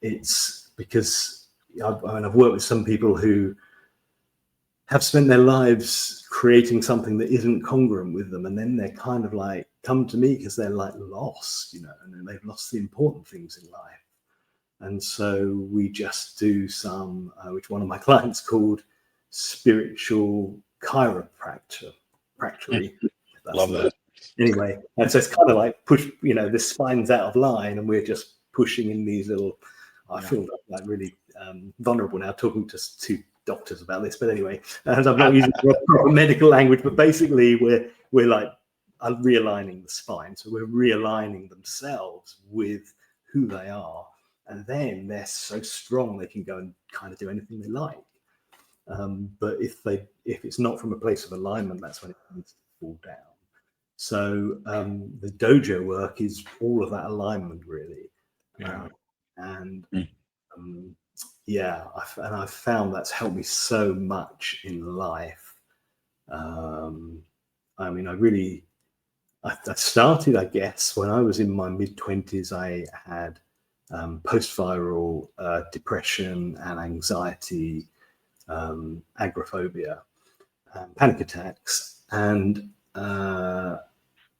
it's because I've worked with some people who have spent their lives creating something that isn't congruent with them, and then they're kind of like come to me because they're like lost, and then they've lost the important things in life. And so we just do some, which one of my clients called spiritual chiropractic. Love that. Anyway, and so it's kind of like push, the spine's out of line, and we're just pushing in these little. I feel like really vulnerable now talking to doctors about this, but anyway, and I'm not using proper medical language, but basically we're like realigning the spine, so we're realigning themselves with who they are, and then they're so strong they can go and kind of do anything they like. But if it's not from a place of alignment, that's when it needs to fall down. So the dojo work is all of that alignment, really. I've found that's helped me so much in life. I started, I guess, when I was in my mid-20s. I had post-viral depression and anxiety, agoraphobia, panic attacks, and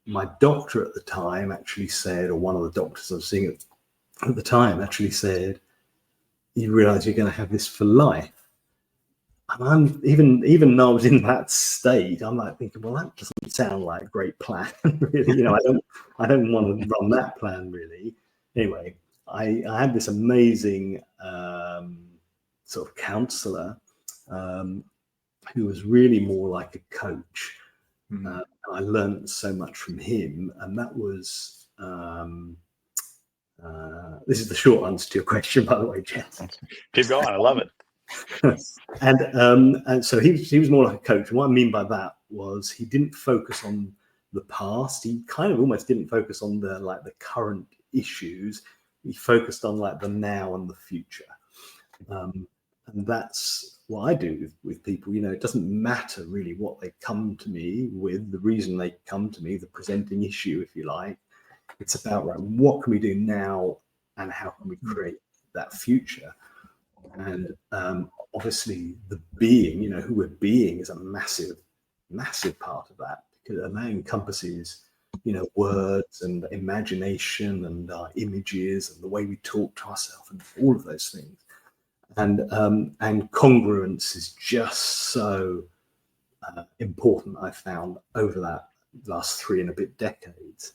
my doctor at the time actually said, or one of the doctors I was seeing at the time actually said, "You realize you're going to have this for life." And I'm even though I was in that state, I'm like thinking, well, that doesn't sound like a great plan, really. I don't want to run that plan, really. Anyway, I had this amazing sort of counselor who was really more like a coach. I learned so much from him, and that was this is the short answer to your question, by the way, Jess. Keep going, I love it. And so he was more like a coach. And what I mean by that was he didn't focus on the past. He kind of almost didn't focus on the current issues. He focused on like the now and the future. And that's what I do with people. It doesn't matter really what they come to me with, the reason they come to me, the presenting issue, if you like. It's about, right, what can we do now and how can we create that future? And obviously the being, who we're being is a massive, massive part of that, because that encompasses, words and imagination and images and the way we talk to ourselves and all of those things. And congruence is just so important, I found, over that last 3 and a bit decades.